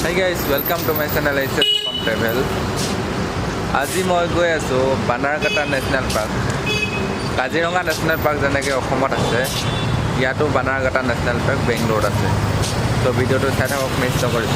Hi guys, welcome to my channel Aces from Travel. আজি মই গৈ আছো Bannerghatta national park. Kaziranga national park যেনেকৈ অসমত আছে, ইয়াতো বানাৰঘাটা নেশ্যনেল পাৰ্ক বেংগলোৰত আছে। তো ভিডিঅ'টো চাই থাকক, মিছ নকৰিব।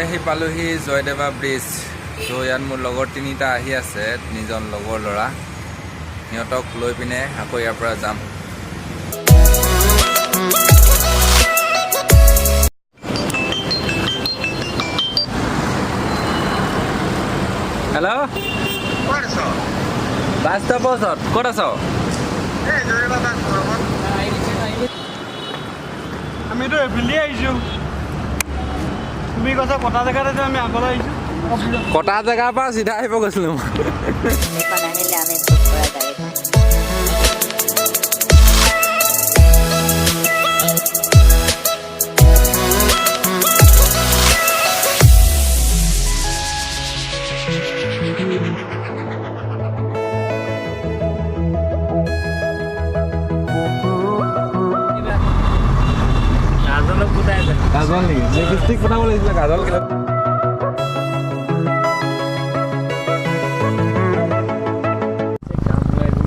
আহি পালোহি জয়দেৱা ব্ৰিজ। তো ইয়াত মোৰ লগৰ তিনিটা আহি আছে, তিনিজন লগৰ ল'ৰা। সিহঁতক লৈ পিনে আকৌ ইয়াৰ পৰা যাম। হেল্ল', বাছ ষ্টপৰ ওচৰত। ক'ত আছ? আমিতো এফিলি আহিছোঁ। তুমি কৈছা কটা জেগাত আছে, আমি আগলৈ আহিছোঁ। কটা জেগাৰ পৰা চিধা আহিব গৈছিলোঁ মই। কাজল নেকি? লিপষ্টিক বনাব লাগিছিলে, কাজল কিনা।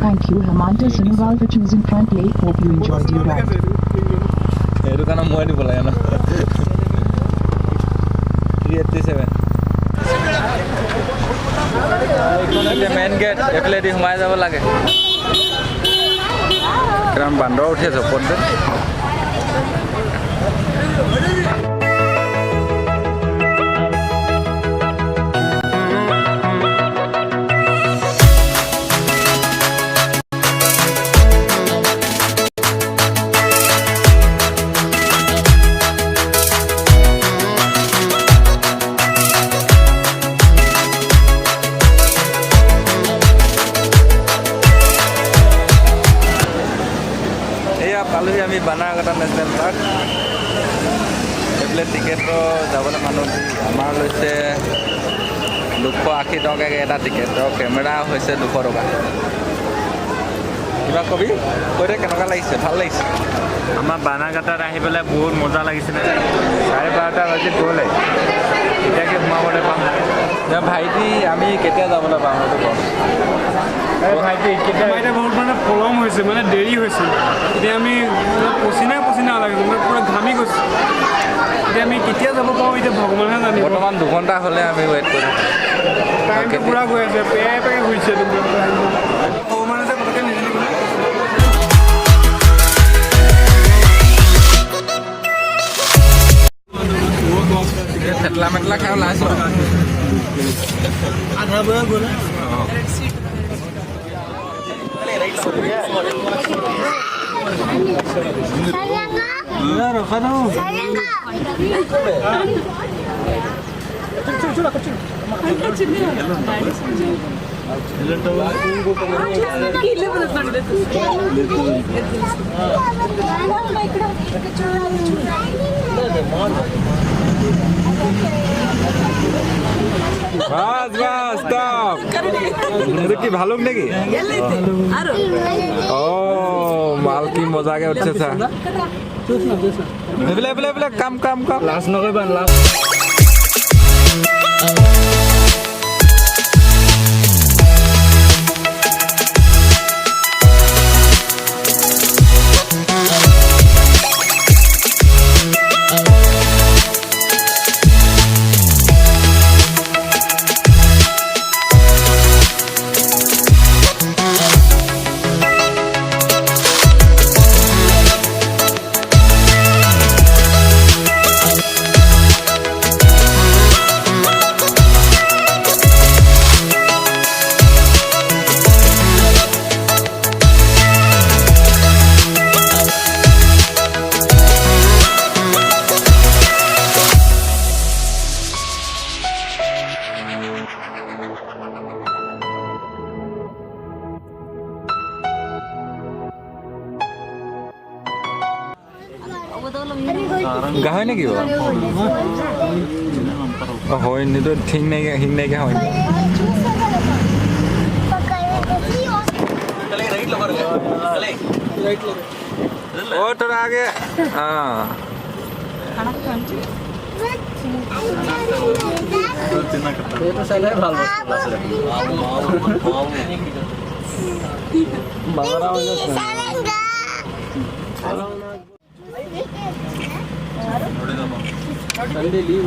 Thank you, Hemanta Sonowal, for choosing Friendly. Hope you enjoyed your ride. এইটো কাৰণে মই দিব লাগে ন। 387 মেইন গেট এইফালেদি সোমাই যাব লাগে। একদম বান্দৰ উঠি আছে ওপৰত যে। পালোহি আমি বানাৰঘাটা নেশ্যনেল পাৰ্ক। এইফালে টিকেটটো যাবলৈ মানুহ আমাৰ লৈছে 280 টকাকৈ এটা টিকেট। কেমেৰা হৈছে 200 টকা। কিবা কবি কৈ দে, কেনেকুৱা লাগিছে? ভাল লাগিছে। আমাৰ বানাৰঘাটাত আহি পেলাই বহুত মজা লাগিছিলে। 12:30 বাজিত গ'লে এতিয়াকে সোমাবলৈ পাম। ভাইটি, আমি কেতিয়া যাবলৈ পাম সেইটো কওঁ। ভাইটি কেতিয়া এতিয়া বহুত মানে পলম হৈছে, মানে দেৰি হৈছে। এতিয়া আমি পচিনা লাগিছে, মানে পূৰা ঘামি গৈছোঁ। এতিয়া আমি কেতিয়া যাব পাৰোঁ এতিয়া ভগৱানহে জানিব। বৰ্তমান 2 ঘণ্টা হ'লে আমি ৱেইট কৰিম। টাইমটো পূৰা গৈ আছে, পেকে ঘূৰিছে। ভগৱানে যে পটককৈ নিদিলে। থেতলা মেতলা খাই ওলাইছোঁ। আধা বয়া গ'লে ৰখা ন। Bus stop. এটা কি ভালুক নাকি? ও মাল কি মজাকে উঠছে। এইফালে কাম লাজ নকৰিবা, লাজ। গাহৰি নেকি বাৰু অঁ হয় নিতো ঠিক নাইকিয়া হিং নাইকিয়া হয় ओ थोड़ा आगे हाँ डांगर देই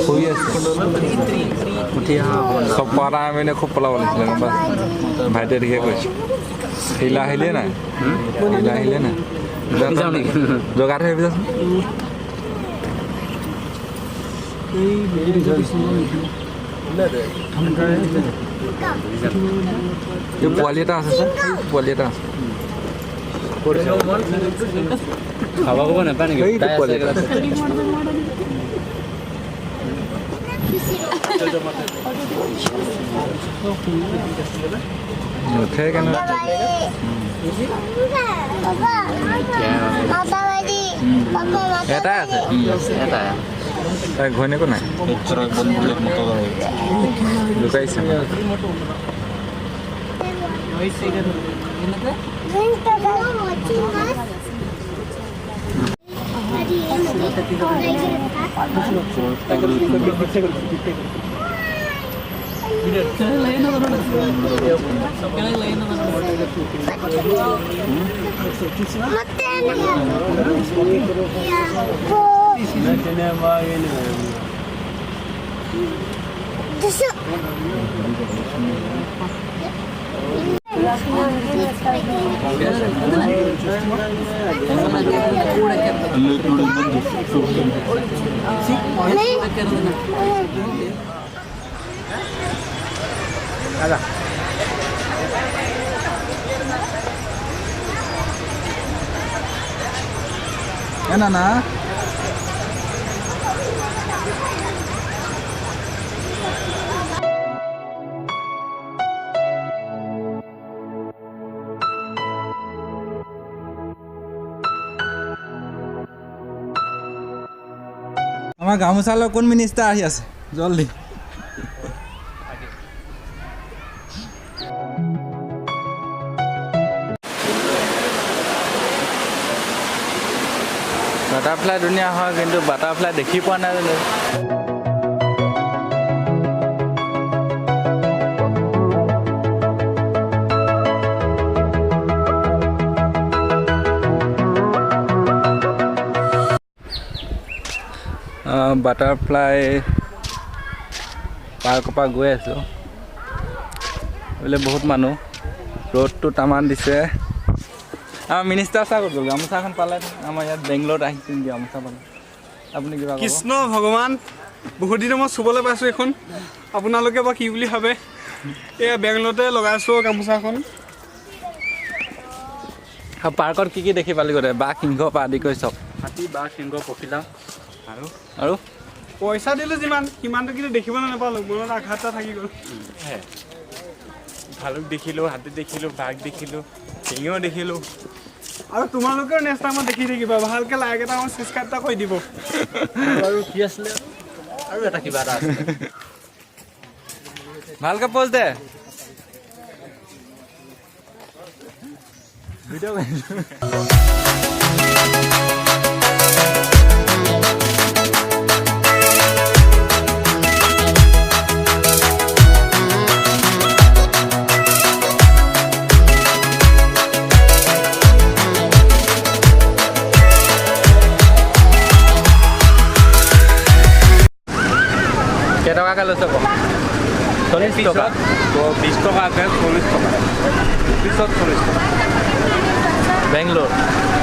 শুই আছে চব পৰা মানে খুব পলাব লাগিছিলে গম পাইছ ভাইটিয়ে দেখে কৈছে শিলা আহিলে নাই শিলা আহিলে নাই জগাত হৈ যাচোন পোৱালি এটা আছে ছাৰ পোৱালি এটা আছে খাব ক'ব নাপায় নেকি পোৱালি এটা নুঠে কেনে এটাই আছে এটাই তাই ঘৈণীয়েকো নাই লুকাইছে না আমাৰ গামোচালৈ কোন মিনিষ্টাৰ আহি আছে জলদি বাটাৰফ্লাই ধুনীয়া হয় কিন্তু বাটাৰফ্লাই দেখি পোৱা নাই জানো বাটাৰফ্লাই পাৰ্কৰ পৰা গৈ আছোঁ বোলে বহুত মানুহ ৰ'দটো তামান দিছে আমাৰ মিনিষ্টাৰ ছাৰ ক'ত গ'ল গামোচাখন পালে আমাৰ ইয়াত বেংগলোৰত আহিছিল গামোচা পালে আপুনি কিবা কৃষ্ণ ভগৱান বহুত দিনৰ মই চুবলৈ পাইছোঁ এইখন আপোনালোকে বা কি বুলি ভাবে এয়া বেংগলোৰতে লগাইছোঁ গামোচাখন পাৰ্কত কি কি দেখি পালি গ'লে বাঘ সিংহ পৰা আদি কৰি চব হাতী বাঘ সিংহ পখিলা আৰু পইচা দিলোঁ যিমান সিমানটো কিন্তু দেখিবলৈ নাপালোঁ মনত আঘাত এটা থাকি গ'ল ভালুক দেখিলোঁ হাতী দেখিলোঁ বাঘ দেখিলোঁ সিংহ দেখিলোঁ আৰু তোমালোকেও নেক্সট টাইমত দেখি থাকিবা ভালকৈ লাইক এটা আমাৰ ছাবস্ক্ৰাইব এটা কৰি দিব আৰু কি আছিলে আৰু এটা কিবা এটা আছে ভালকৈ প'জ দে ভিডিঅ' কেইটকাকৈ লৈছে কম 40 টকা 20 টকাকৈ 40 টকা পিছত 40 টকা বেংগলোৰ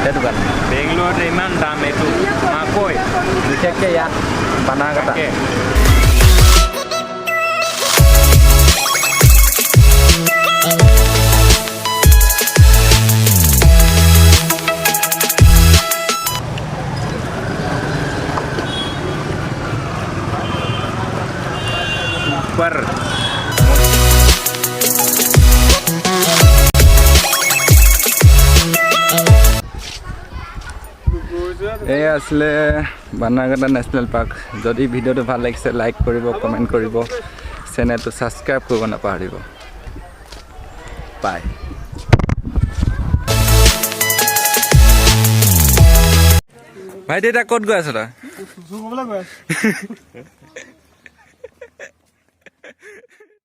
সেইটো কাৰণে বেংগলোৰত ইমান দাম এইটো মাকৈ বিশেষকৈ ইয়াত বানাৰঘাটা এই আছিলে বানাৰঘাটা নেশ্যনেল পাৰ্ক যদি ভিডিঅ'টো ভাল লাগিছে লাইক কৰিব কমেণ্ট কৰিব চেনেলটো ছাবস্ক্ৰাইব কৰিব নাপাহৰিব বাই ভাইটি এতিয়া ক'ত গৈ আছ তই ক'বলৈ গৈ আছো